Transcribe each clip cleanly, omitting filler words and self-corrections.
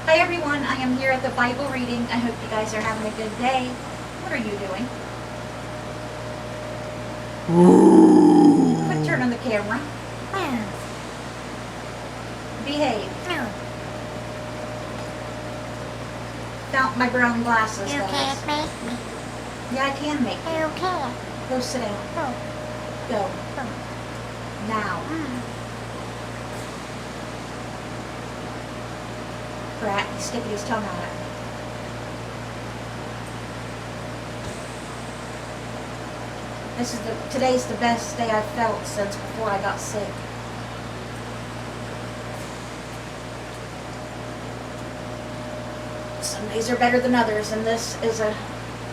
Hi everyone, I am here at the Bible reading. I hope you guys are having a good day. What are you doing? Quit turning the camera. Behave. Found my brown glasses, You guys. can't make me. Yeah, I can make you. You can't. Go sit down. Oh. Go. Now. Brat, he's sticking his tongue out at me. Today's the best day I've felt since before I got sick. Some days are better than others, and this is a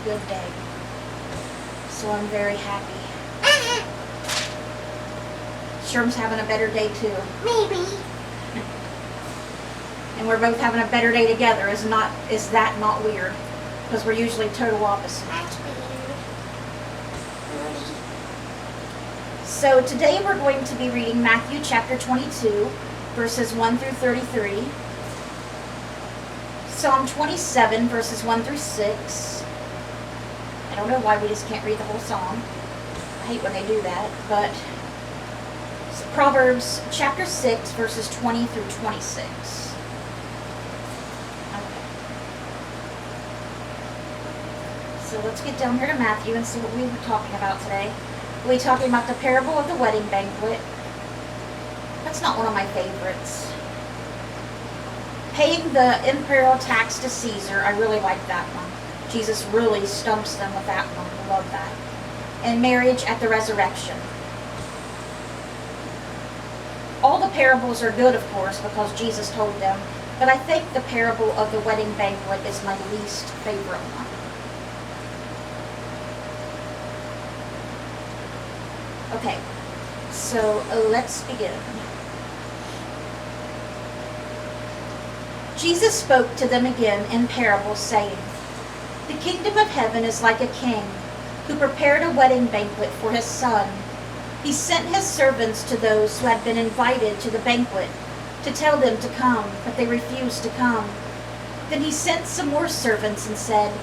good day. So I'm very happy. Sherm's having a better day too. Maybe. And we're both having a better day together. Is that not weird? Because we're usually total opposite. That's weird. So today we're going to be reading Matthew chapter 22, verses 1 through 33. Psalm 27, verses 1 through 6. I don't know why we just can't read the whole psalm. I hate when they do that. But Proverbs chapter 6, verses 20 through 26. Okay. So let's get down here to Matthew and see what we were talking about today. We're talking about the parable of the wedding banquet. That's not one of my favorites. Paying the imperial tax to Caesar, I really like that one. Jesus really stumps them with that one. I love that. And marriage at the resurrection. All the parables are good, of course, because Jesus told them. But I think the parable of the wedding banquet is my least favorite one. Okay, so let's begin. Jesus spoke to them again in parables, saying, "The kingdom of heaven is like a king who prepared a wedding banquet for his son. He sent his servants to those who had been invited to the banquet to tell them to come, but they refused to come. Then he sent some more servants and said,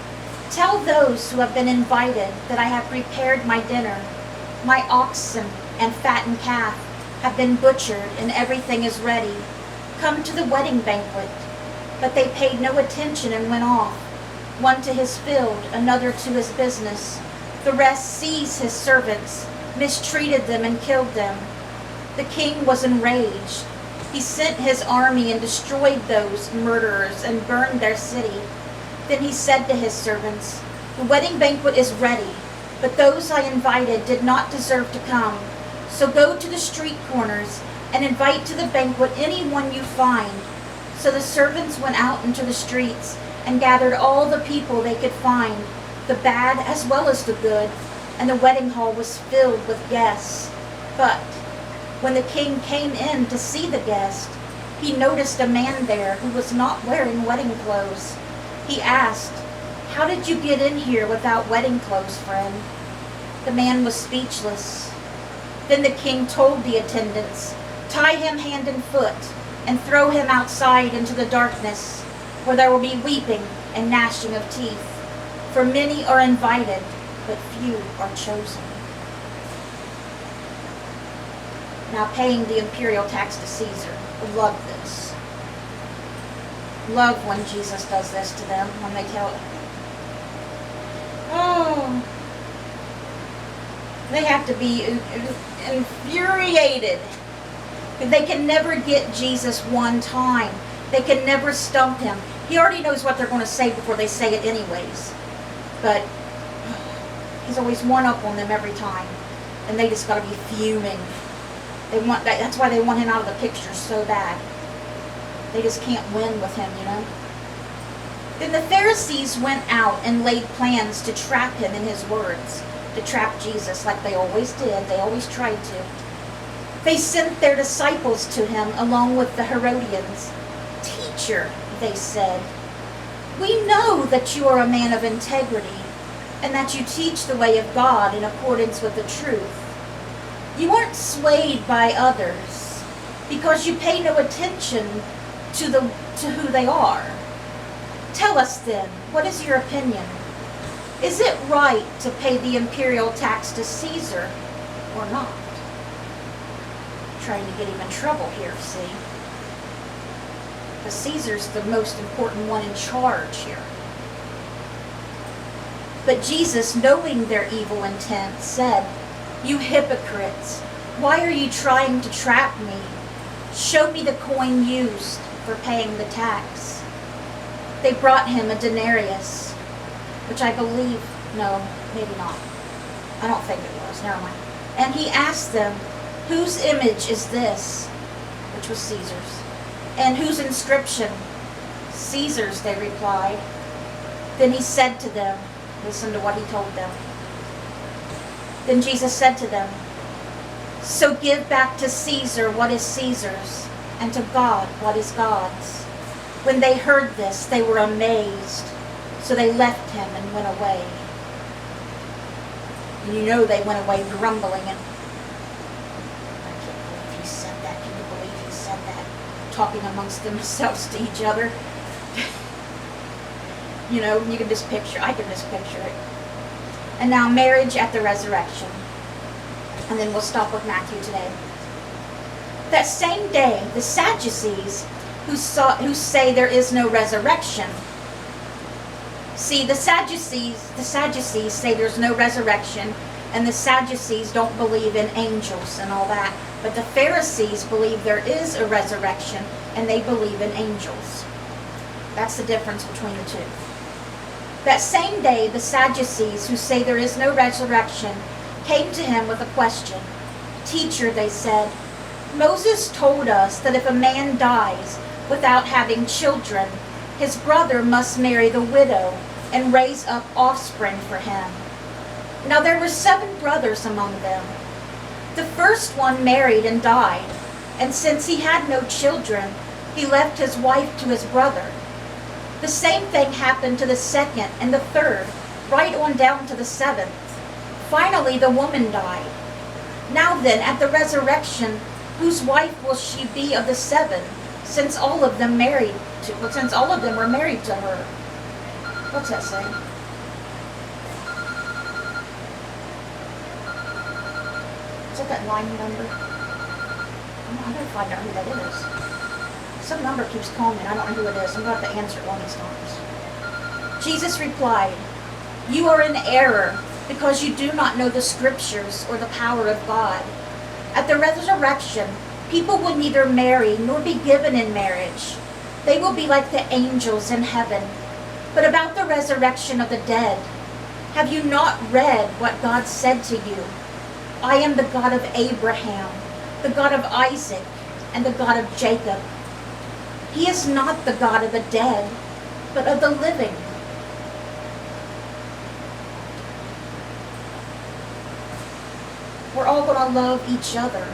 'Tell those who have been invited that I have prepared my dinner. My oxen and fattened calf have been butchered, and everything is ready. Come to the wedding banquet.' But they paid no attention and went off, one to his field, another to his business. The rest seized his servants, mistreated them, and killed them. The king was enraged. He sent his army and destroyed those murderers and burned their city. Then he said to his servants, 'The wedding banquet is ready, but those I invited did not deserve to come. So go to the street corners and invite to the banquet anyone you find.' So the servants went out into the streets and gathered all the people they could find, the bad as well as the good, and the wedding hall was filled with guests. But when the king came in to see the guests, he noticed a man there who was not wearing wedding clothes. He asked, 'How did you get in here without wedding clothes, friend?' The man was speechless. Then the king told the attendants, 'Tie him hand and foot and throw him outside into the darkness, where there will be weeping and gnashing of teeth. For many are invited, but few are chosen.'" Now, paying the imperial tax to Caesar. Love this. Love when Jesus does this to them, when they tell it. Oh, they have to be infuriated. They can never get Jesus one time. They can never stump him. He already knows what they're going to say before they say it anyways. But he's always one up on them every time. And they just got to be fuming. That's why they want him out of the picture so bad. They just can't win with him, you know. Then the Pharisees went out and laid plans to trap him in his words. To trap Jesus like they always did. They always tried to. They sent their disciples to him along with the Herodians. "Teacher," they said, "we know that you are a man of integrity and that you teach the way of God in accordance with the truth. You aren't swayed by others because you pay no attention to who they are. Tell us then, what is your opinion? Is it right to pay the imperial tax to Caesar or not? Trying to get him in trouble here, see? Because Caesar's the most important one in charge here. But Jesus, knowing their evil intent, said, "You hypocrites, why are you trying to trap me? Show me the coin used for paying the tax." They brought him a denarius, which I believe, no, maybe not. I don't think it was, never mind. And he asked them, "Whose image is this?" Which was Caesar's. "And whose inscription?" "Caesar's," they replied. Then he said to them, listen to what he told them. Then Jesus said to them, "So give back to Caesar what is Caesar's, and to God what is God's." When they heard this, they were amazed. So they left him and went away. And you know they went away grumbling. And I can't believe he said that. Can you believe he said that? Talking amongst themselves to each other. You know, you can just picture, I can just picture it. And now marriage at the resurrection. And then we'll stop with Matthew today. That same day, the Sadducees, who say there is no resurrection. See, the Sadducees say there's no resurrection, and the Sadducees don't believe in angels and all that. But the Pharisees believe there is a resurrection, and they believe in angels. That's the difference between the two. That same day, the Sadducees, who say there is no resurrection, came to him with a question. "Teacher," they said, "Moses told us that if a man dies without having children, his brother must marry the widow and raise up offspring for him. Now there were 7 brothers among them. The first one married and died, and since he had no children, he left his wife to his brother. The same thing happened to the second and the third, right on down to the 7th. Finally, the woman died. Now then, at the resurrection, whose wife will she be of the 7, since all of them were married to her?" What's that say? Is that line number? I'm going to find out who that is. Some number keeps calling me, and I don't know who it is. I'm going to have to answer it one of these times. Jesus replied, "You are in error, because you do not know the scriptures or the power of God. At the resurrection, people will neither marry nor be given in marriage. They will be like the angels in heaven. But about the resurrection of the dead, have you not read what God said to you? I am the God of Abraham, the God of Isaac, and the God of Jacob. He is not the God of the dead, but of the living." We're all going to love each other.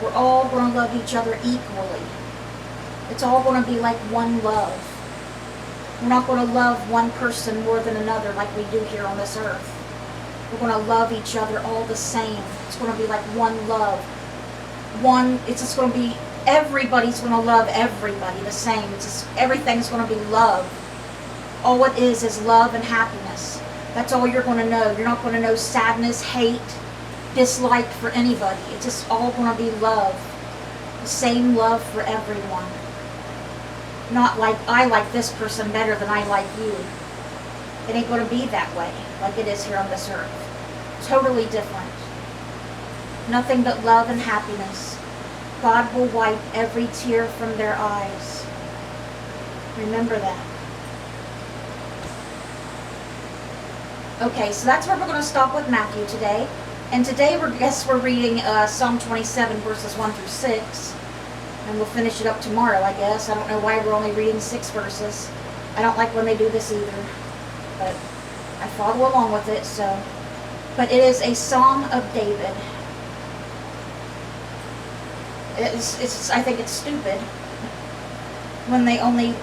We're all going to love each other equally. It's all going to be like one love. We're not going to love one person more than another like we do here on this earth. We're going to love each other all the same. It's going to be like one love. It's just going to be, everybody's going to love everybody the same. It's just, everything's going to be love. All it is love and happiness. That's all you're going to know. You're not going to know sadness, hate, dislike for anybody. It's just all going to be love. The same love for everyone. Not like, I like this person better than I like you. It ain't going to be that way like it is here on this earth. Totally different. Nothing but love and happiness. God will wipe every tear from their eyes. Remember that. Okay, so that's where we're going to stop with Matthew today. And today we're reading Psalm 27 verses 1 through 6. And we'll finish it up tomorrow, I guess. I don't know why we're only reading 6 verses. I don't like when they do this either. But I follow along with it, so. But it is a Psalm of David. I think it's stupid when they only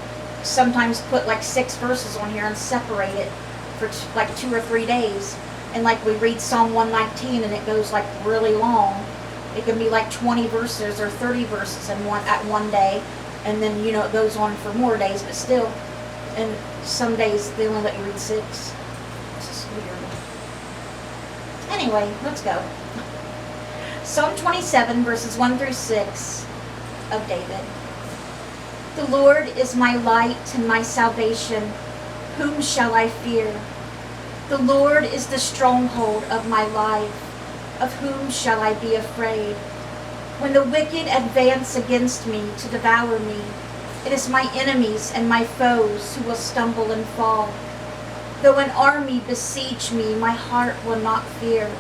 sometimes put like 6 verses on here and separate it for like 2 or 3 days. And like we read Psalm 119 and it goes like really long. It can be like 20 verses or 30 verses at one day. And then, it goes on for more days, but still. And some days they only let you read 6. It's just weird. Anyway, let's go. Psalm 27, verses 1 through 6 of David. The Lord is my light and my salvation. Whom shall I fear? The Lord is the stronghold of my life. Of whom shall I be afraid? When the wicked advance against me to devour me, it is my enemies and my foes who will stumble and fall. Though an army besiege me, my heart will not fear.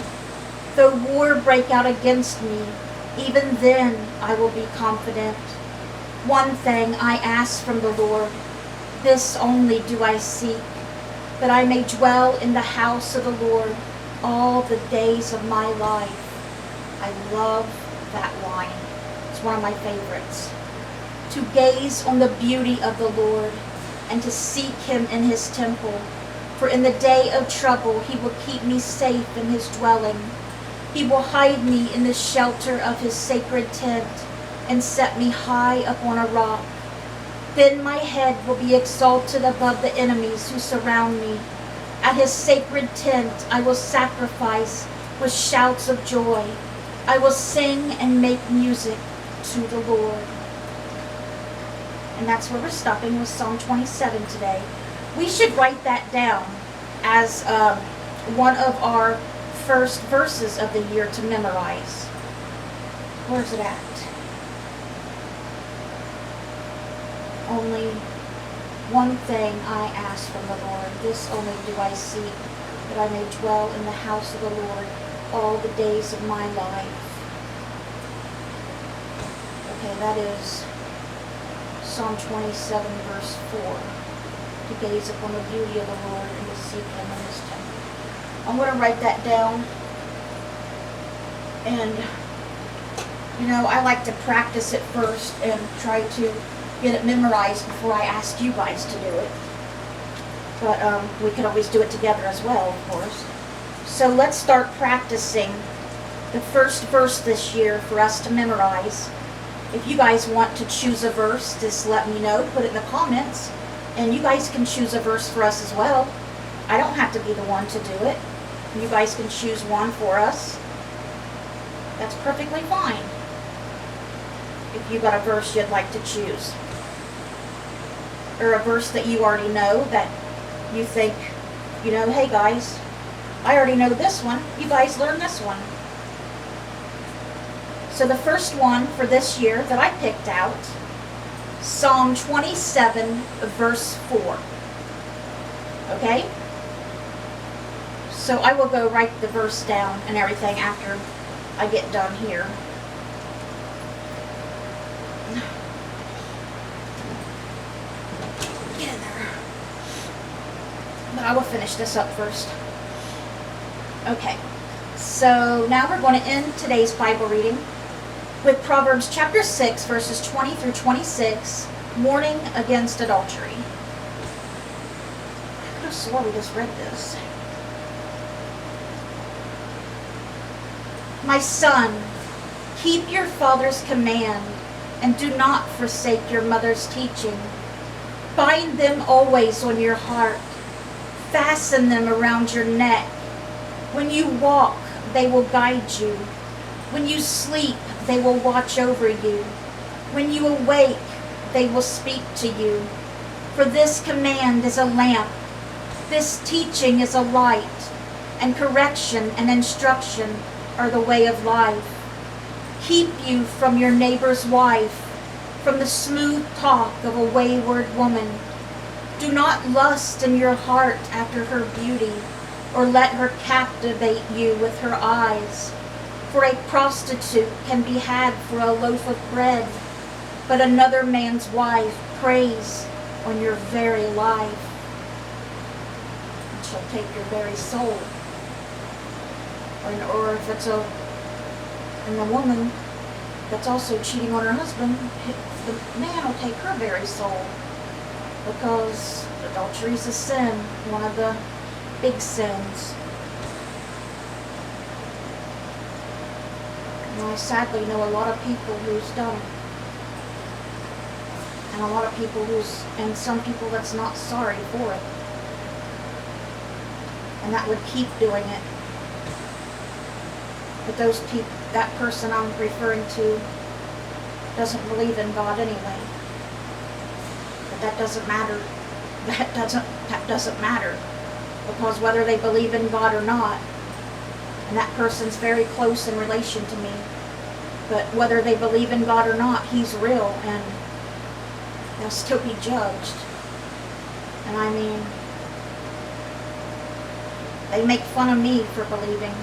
Though war break out against me, even then I will be confident. One thing I ask from the Lord, this only do I seek, that I may dwell in the house of the Lord all the days of my life. I love that line. It's one of my favorites. To gaze on the beauty of the Lord and to seek him in his temple. For in the day of trouble he will keep me safe in his dwelling. He will hide me in the shelter of his sacred tent and set me high upon a rock. Then my head will be exalted above the enemies who surround me. At his sacred tent I will sacrifice with shouts of joy. I will sing and make music to the Lord. And that's where we're stopping with Psalm 27 today. We should write that down as one of our first verses of the year to memorize. Where's it at? Only one thing I ask from the Lord, this only do I seek, that I may dwell in the house of the Lord all the days of my life. Okay, that is Psalm 27, verse 4. To gaze upon the beauty of the Lord and to seek him in his temple. I'm going to write that down. And, I like to practice it first and try to get it memorized before I ask you guys to do it. But we could always do it together as well, of course. So let's start practicing the first verse this year for us to memorize. If you guys want to choose a verse, just let me know. Put it in the comments. And you guys can choose a verse for us as well. I don't have to be the one to do it. You guys can choose one for us. That's perfectly fine. If you got a verse you'd like to choose. Or a verse that you already know that you think, hey guys, I already know this one. You guys learn this one. So the first one for this year that I picked out, Psalm 27, verse 4. Okay? So I will go write the verse down and everything after I get done here. Get in there. But I will finish this up first. Okay. So now we're going to end today's Bible reading with Proverbs chapter 6, verses 20 through 26, warning against adultery. I could have swore we just read this. My son, keep your father's command, and do not forsake your mother's teaching. Bind them always on your heart. Fasten them around your neck. When you walk, they will guide you. When you sleep, they will watch over you. When you awake, they will speak to you. For this command is a lamp. This teaching is a light. And correction and instruction are the way of life. Keep you from your neighbor's wife, from the smooth talk of a wayward woman. Do not lust in your heart after her beauty, or let her captivate you with her eyes. For a prostitute can be had for a loaf of bread, but another man's wife preys on your very life, and shall take your very soul. Or if it's a woman that's also cheating on her husband, the man will take her very soul, because adultery is a sin, one of the big sins. And I sadly know a lot of people who's done it. And a lot of people and some people that's not sorry for it. And that would keep doing it. But those people, that person I'm referring to doesn't believe in God anyway. But that doesn't matter. That doesn't matter. Because whether they believe in God or not, and that person's very close in relation to me, but whether they believe in God or not, He's real and they'll still be judged. And I mean, they make fun of me for believing.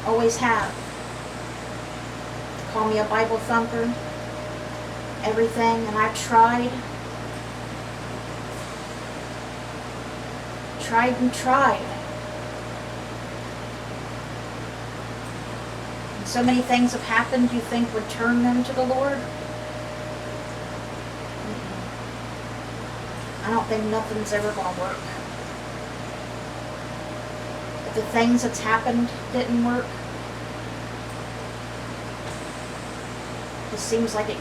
Always have. Call me a Bible thumper. Everything. And I've tried. Tried and tried. And so many things have happened you think would turn them to the Lord. I don't think nothing's ever going to work. If the things that's happened didn't work, it seems like they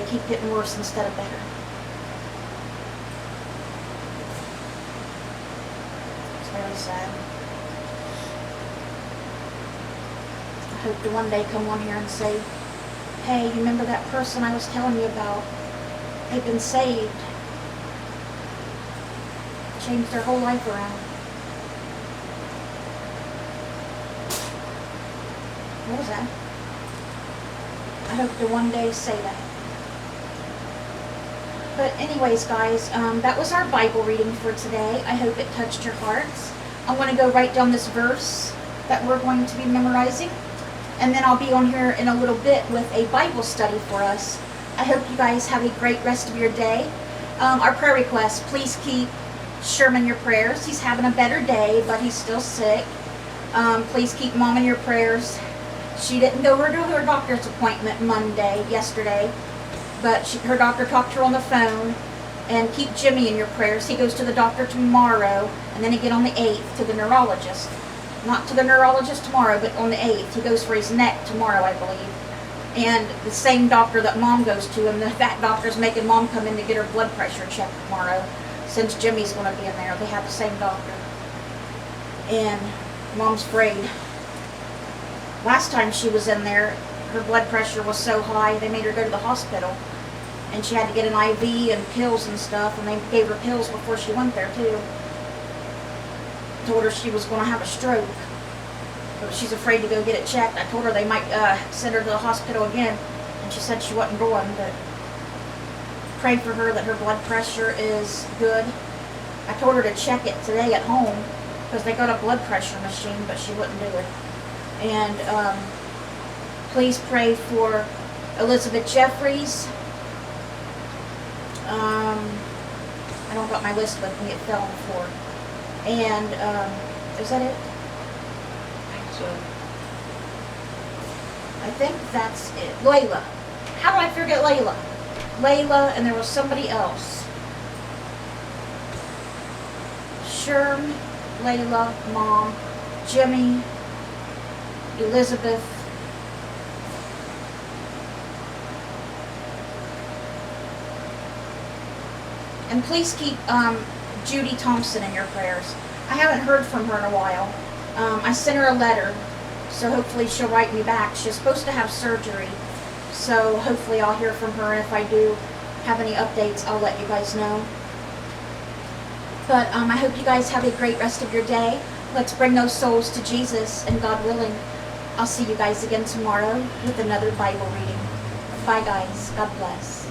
keep getting worse instead of better. It's very sad. I hope to one day come on here and say, hey, you remember that person I was telling you about? They've been saved. Changed their whole life around. What was that? I hope to one day say that. But anyways, guys, that was our Bible reading for today. I hope it touched your hearts. I'm going to go write down this verse that we're going to be memorizing. And then I'll be on here in a little bit with a Bible study for us. I hope you guys have a great rest of your day. Our prayer request, please keep Sherman in your prayers. He's having a better day, but he's still sick. Please keep Mom in your prayers. She didn't go to her doctor's appointment yesterday, but her doctor talked to her on the phone. And keep Jimmy in your prayers. He goes to the doctor tomorrow, and then he get on the 8th to the neurologist. Not to the neurologist tomorrow, but on the 8th. He goes for his neck tomorrow, I believe. And the same doctor that Mom goes to, and that doctor's making Mom come in to get her blood pressure checked tomorrow, since Jimmy's going to be in there. They have the same doctor. And Mom's afraid. Last time she was in there, her blood pressure was so high, they made her go to the hospital. And she had to get an IV and pills and stuff, and they gave her pills before she went there, too. Told her she was going to have a stroke. But she's afraid to go get it checked. I told her they might send her to the hospital again, and she said she wasn't going, but pray for her that her blood pressure is good. I told her to check it today at home, because they got a blood pressure machine, but she wouldn't do it. And please pray for Elizabeth Jeffries. I don't got my list with me, it fell on the floor. And, is that it? So, I think that's it. Layla. How did I forget Layla? Layla, and there was somebody else. Sherm, Layla, Mom, Jimmy, Elizabeth. And please keep Judy Thompson in your prayers. I haven't heard from her in a while. I sent her a letter, so hopefully she'll write me back. She's supposed to have surgery, so hopefully I'll hear from her. And if I do have any updates, I'll let you guys know. But I hope you guys have a great rest of your day. Let's bring those souls to Jesus, and God willing, I'll see you guys again tomorrow with another Bible reading. Bye, guys. God bless.